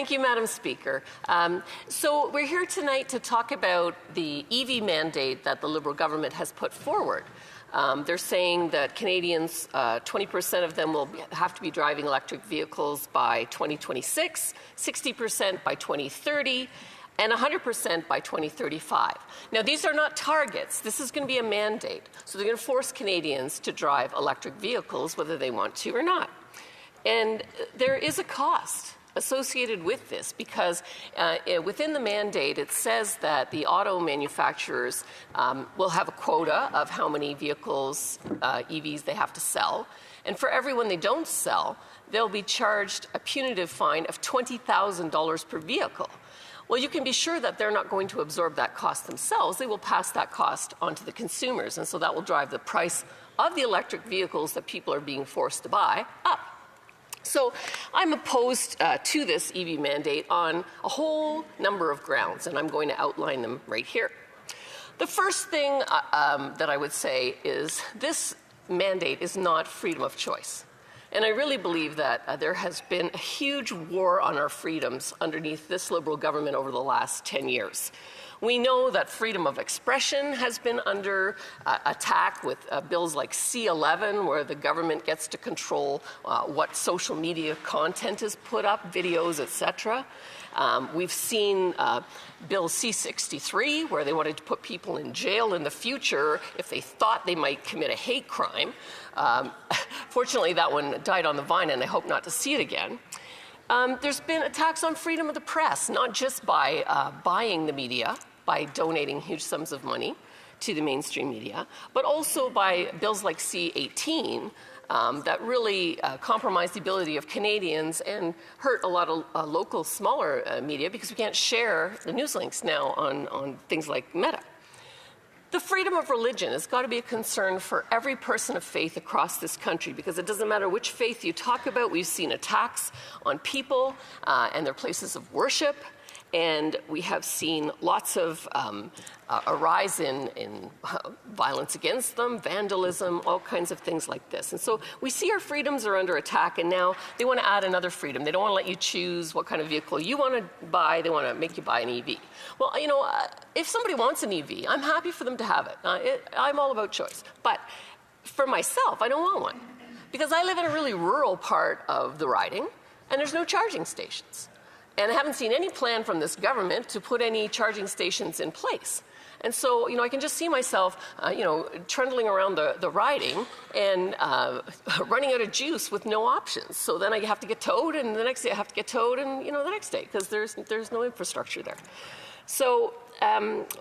Thank you, Madam Speaker. So we're here tonight to talk about the EV mandate that the Liberal government has put forward. They're saying that Canadians, 20% of them will have to be driving electric vehicles by 2026, 60% by 2030, and 100% by 2035. Now, these are not targets. This is going to be a mandate. So they're going to force Canadians to drive electric vehicles, whether they want to or not. And there is a cost associated with this because within the mandate it says that the auto manufacturers will have a quota of how many vehicles, EVs, they have to sell. And for everyone they don't sell, they'll be charged a punitive fine of $20,000 per vehicle. Well, you can be sure that they're not going to absorb that cost themselves. They will pass that cost on to the consumers, and so that will drive the price of the electric vehicles that people are being forced to buy up. So I'm opposed to this EV mandate on a whole number of grounds, and I'm going to outline them right here. The first thing that I would say is this mandate is not freedom of choice. And I really believe that there has been a huge war on our freedoms underneath this Liberal government over the last 10 years. We know that freedom of expression has been under attack with bills like C-11, where the government gets to control what social media content is put up, videos, etc. We've seen Bill C-63, where they wanted to put people in jail in the future if they thought they might commit a hate crime. Fortunately, that one died on the vine, and I hope not to see it again. There's been attacks on freedom of the press, not just by buying the media, by donating huge sums of money to the mainstream media, but also by bills like C-18 that really compromise the ability of Canadians and hurt a lot of local, smaller media because we can't share the news links now on things like Meta. The freedom of religion has got to be a concern for every person of faith across this country because it doesn't matter which faith you talk about. We've seen attacks on people and their places of worship. And we have seen lots of a rise in violence against them, vandalism, all kinds of things like this. And so we see our freedoms are under attack, and now they want to add another freedom. They don't want to let you choose what kind of vehicle you want to buy. They want to make you buy an EV. Well, you know, if somebody wants an EV, I'm happy for them to have it. I'm all about choice. But for myself, I don't want one because I live in a really rural part of the riding, and there's no charging stations. And I haven't seen any plan from this government to put any charging stations in place. And so, you know, I can just see myself, trundling around the riding and running out of juice with no options. So then I have to get towed, and the next day I have to get towed, and, the next day, because there's no infrastructure there. So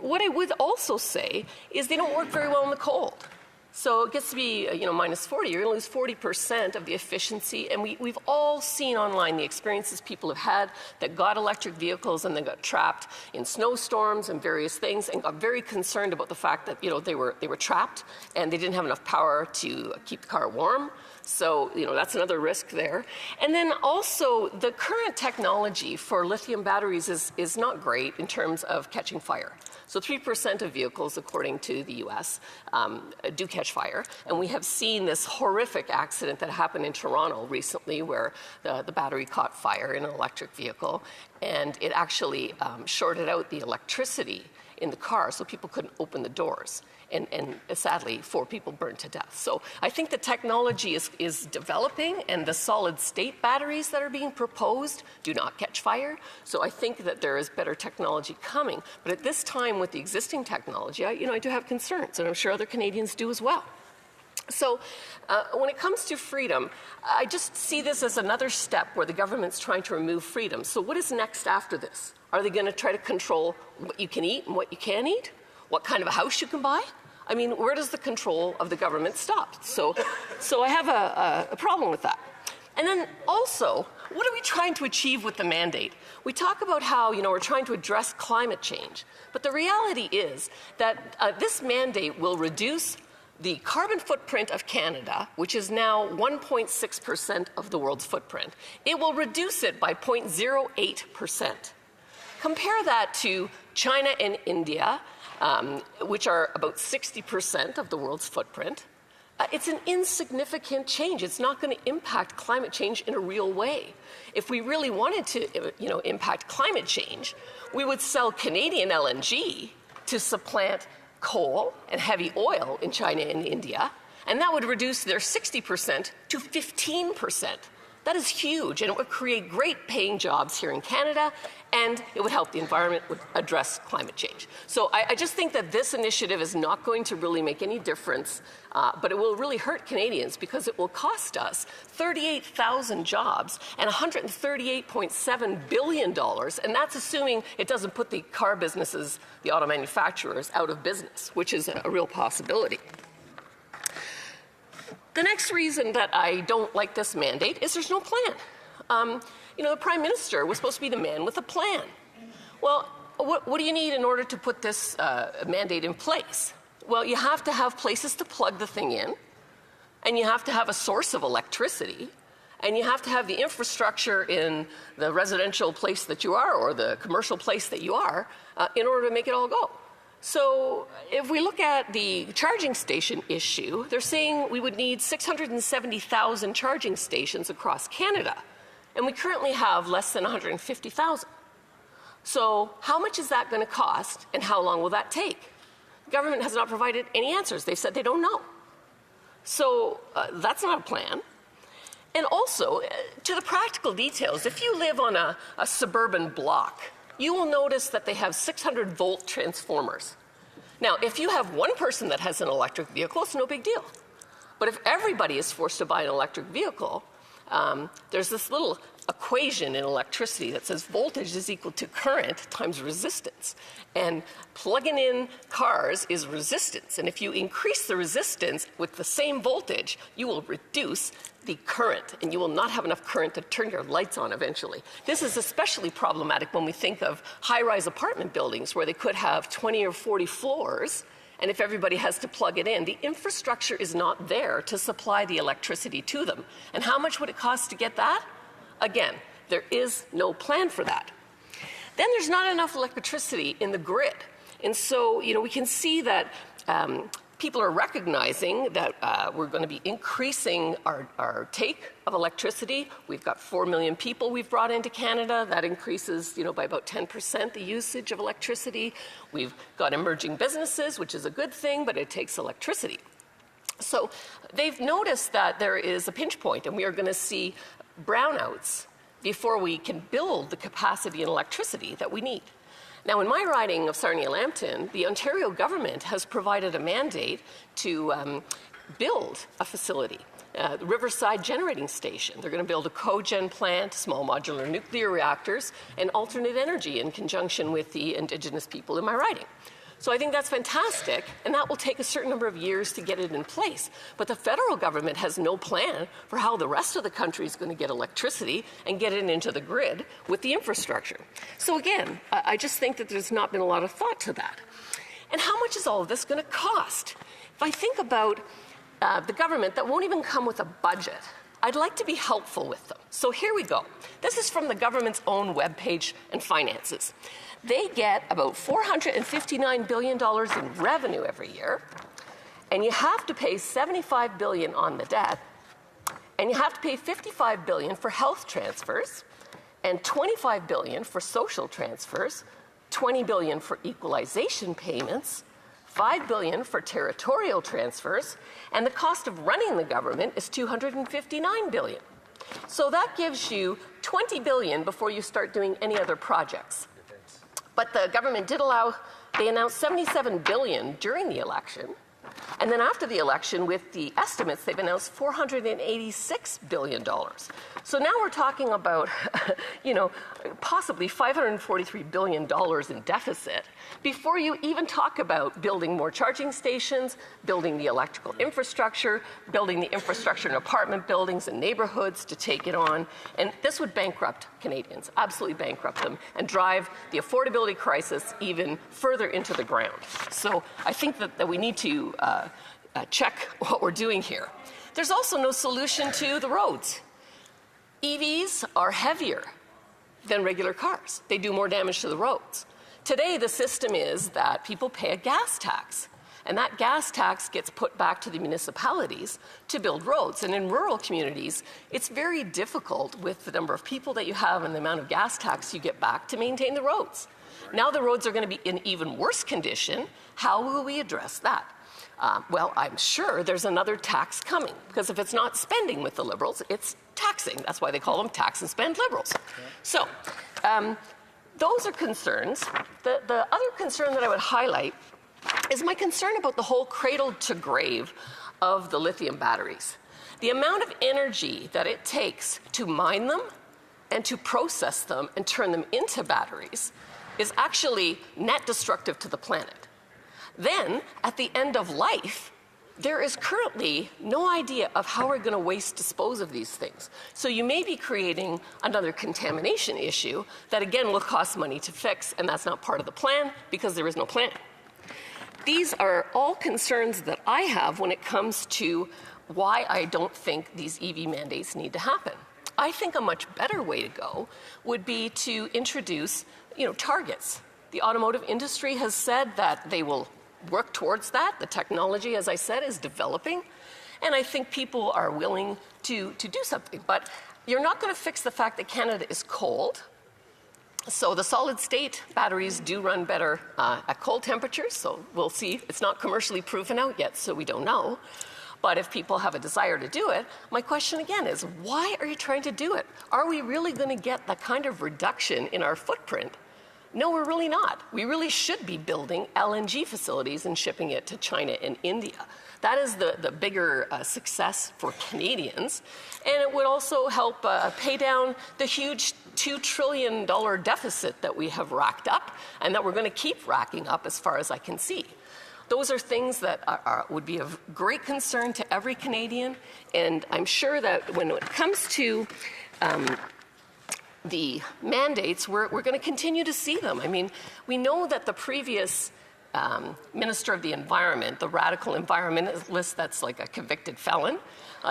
what I would also say is they don't work very well in the cold. So it gets to be, minus 40. You're going to lose 40% of the efficiency. And we've all seen online the experiences people have had that got electric vehicles and then got trapped in snowstorms and various things and got very concerned about the fact that, they were trapped and they didn't have enough power to keep the car warm. So, that's another risk there. And then also the current technology for lithium batteries is not great in terms of catching fire. So 3% of vehicles, according to the US, do catch fire. And we have seen this horrific accident that happened in Toronto recently where the battery caught fire in an electric vehicle. And it actually shorted out the electricity in the car so people couldn't open the doors. And sadly, 4 people burned to death. So I think the technology is developing, and the solid-state batteries that are being proposed do not catch fire. So I think that there is better technology coming. But at this time, with the existing technology, I do have concerns, and I'm sure other Canadians do as well. So when it comes to freedom, I just see this as another step where the government's trying to remove freedom. So what is next after this? Are they going to try to control what you can eat and what you can't eat? What kind of a house you can buy? I mean, where does the control of the government stop? So I have a problem with that. And then also, what are we trying to achieve with the mandate? We talk about how, we're trying to address climate change. But the reality is that this mandate will reduce the carbon footprint of Canada, which is now 1.6% of the world's footprint. It will reduce it by 0.08%. Compare that to China and India, which are about 60% of the world's footprint. It's an insignificant change. It's not going to impact climate change in a real way. If we really wanted to, impact climate change, we would sell Canadian LNG to supplant coal and heavy oil in China and India, and that would reduce their 60% to 15%. That is huge, and it would create great paying jobs here in Canada, and it would help the environment, would address climate change. So I just think that this initiative is not going to really make any difference, but it will really hurt Canadians because it will cost us 38,000 jobs and $138.7 billion, and that's assuming it doesn't put the car businesses, the auto manufacturers, out of business, which is a real possibility. The next reason that I don't like this mandate is there's no plan. The Prime Minister was supposed to be the man with a plan. Well, what do you need in order to put this mandate in place? Well, you have to have places to plug the thing in, and you have to have a source of electricity, and you have to have the infrastructure in the residential place that you are or the commercial place that you are in order to make it all go. So if we look at the charging station issue, they're saying we would need 670,000 charging stations across Canada, and we currently have less than 150,000. So how much is that going to cost, and how long will that take? The government has not provided any answers. They've said they don't know. So that's not a plan. And also, to the practical details, if you live on a suburban block, you will notice that they have 600-volt transformers. Now, if you have one person that has an electric vehicle, it's no big deal. But if everybody is forced to buy an electric vehicle, there's this little equation in electricity that says voltage is equal to current times resistance. And plugging in cars is resistance. And if you increase the resistance with the same voltage, you will reduce the current, and you will not have enough current to turn your lights on eventually. This is especially problematic when we think of high-rise apartment buildings where they could have 20 or 40 floors, and if everybody has to plug it in, the infrastructure is not there to supply the electricity to them. And how much would it cost to get that? Again, there is no plan for that. Then there's not enough electricity in the grid. And so, we can see that people are recognizing that we're going to be increasing our take of electricity. We've got 4 million people we've brought into Canada. That increases, by about 10% the usage of electricity. We've got emerging businesses, which is a good thing, but it takes electricity. So they've noticed that there is a pinch point, and we are going to see brownouts before we can build the capacity and electricity that we need. Now, in my riding of Sarnia-Lambton, the Ontario government has provided a mandate to build a facility, the Riverside Generating Station. They're going to build a cogen plant, small modular nuclear reactors, and alternate energy in conjunction with the Indigenous people in my riding. So I think that's fantastic, and that will take a certain number of years to get it in place. But the federal government has no plan for how the rest of the country is going to get electricity and get it into the grid with the infrastructure. So again, I just think that there's not been a lot of thought to that. And how much is all of this going to cost? If I think about the government that won't even come with a budget, I'd like to be helpful with them. So here we go. This is from the government's own webpage and finances. They get about $459 billion in revenue every year, and you have to pay $75 billion on the debt, and you have to pay $55 billion for health transfers, and $25 billion for social transfers, $20 billion for equalization payments, $5 billion for territorial transfers, and the cost of running the government is $259 billion. So that gives you $20 billion before you start doing any other projects. But the government they announced $77 billion during the election. And then after the election, with the estimates, they've announced $486 billion. So now we're talking about, possibly $543 billion in deficit before you even talk about building more charging stations, building the electrical infrastructure, building the infrastructure in apartment buildings and neighborhoods to take it on. And this would bankrupt Canadians, absolutely bankrupt them, and drive the affordability crisis even further into the ground. So I think that we need to check what we're doing here. There's also no solution to the roads. EVs are heavier than regular cars. They do more damage to the roads. Today, the system is that people pay a gas tax. And that gas tax gets put back to the municipalities to build roads. And in rural communities, it's very difficult with the number of people that you have and the amount of gas tax you get back to maintain the roads. Now the roads are going to be in even worse condition. How will we address that? Well, I'm sure there's another tax coming, because if it's not spending with the Liberals, it's taxing. That's why they call them tax and spend Liberals. So those are concerns. The other concern that I would highlight is my concern about the whole cradle-to-grave of the lithium batteries. The amount of energy that it takes to mine them and to process them and turn them into batteries is actually net destructive to the planet. Then, at the end of life, there is currently no idea of how we're going to dispose of these things. So you may be creating another contamination issue that, again, will cost money to fix, and that's not part of the plan because there is no plan. These are all concerns that I have when it comes to why I don't think these EV mandates need to happen. I think a much better way to go would be to introduce, targets. The automotive industry has said that they will work towards that. The technology, as I said, is developing. And I think people are willing to do something. But you're not going to fix the fact that Canada is cold. So the solid-state batteries do run better at cold temperatures. So we'll see. It's not commercially proven out yet, so we don't know. But if people have a desire to do it, my question again is, why are you trying to do it? Are we really going to get that kind of reduction in our footprint? No, we're really not. We really should be building LNG facilities and shipping it to China and India. That is the bigger success for Canadians. And it would also help pay down the huge $2 trillion deficit that we have racked up and that we're going to keep racking up as far as I can see. Those are things that would be of great concern to every Canadian. And I'm sure that when it comes to the mandates, we're going to continue to see them. I mean, we know that the previous Minister of the Environment, the radical environmentalist that's like a convicted felon,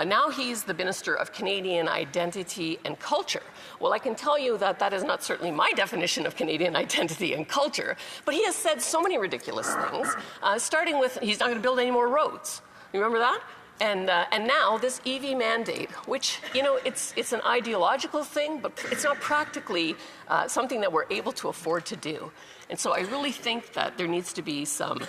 now he's the Minister of Canadian Identity and Culture. Well, I can tell you that that is not certainly my definition of Canadian identity and culture, but he has said so many ridiculous things, starting with he's not going to build any more roads. You remember that? And now this EV mandate, which, it's an ideological thing, but it's not practically something that we're able to afford to do. And so I really think that there needs to be some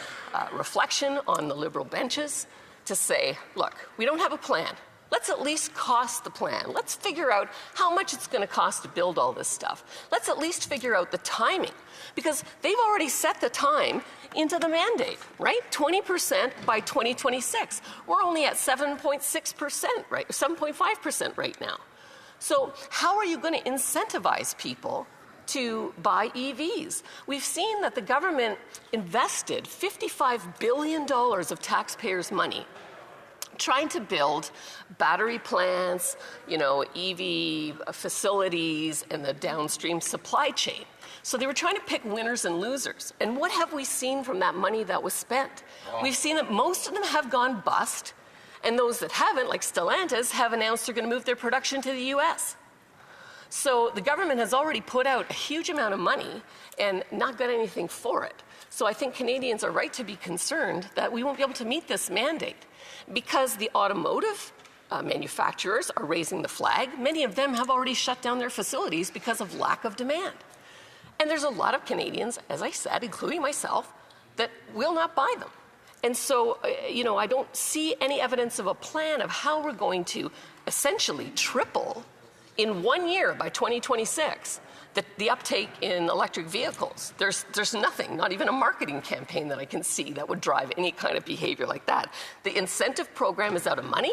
reflection on the Liberal benches to say, look, we don't have a plan. Let's at least cost the plan. Let's figure out how much it's going to cost to build all this stuff. Let's at least figure out the timing, because they've already set the time into the mandate, right? 20% by 2026. We're only at 7.6%, right? 7.5% right now. So how are you going to incentivize people to buy EVs? We've seen that the government invested $55 billion of taxpayers' money trying to build battery plants, EV facilities, and the downstream supply chain. So they were trying to pick winners and losers. And what have we seen from that money that was spent? Wow. We've seen that most of them have gone bust, and those that haven't, like Stellantis, have announced they're going to move their production to the US. So the government has already put out a huge amount of money and not got anything for it. So I think Canadians are right to be concerned that we won't be able to meet this mandate, because the automotive manufacturers are raising the flag. Many of them have already shut down their facilities because of lack of demand. And there's a lot of Canadians, as I said, including myself, that will not buy them. And so, I don't see any evidence of a plan of how we're going to essentially triple in 1 year by 2026 the uptake in electric vehicles. There's nothing, not even a marketing campaign that I can see that would drive any kind of behavior like that. The incentive program is out of money,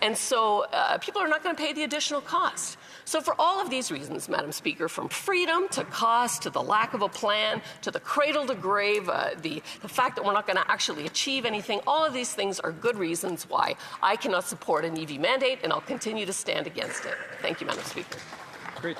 and so people are not going to pay the additional cost. So for all of these reasons, Madam Speaker, from freedom to cost to the lack of a plan to the cradle-to-grave, the fact that we're not going to actually achieve anything, all of these things are good reasons why I cannot support an EV mandate, and I'll continue to stand against it. Thank you, Madam Speaker. Great.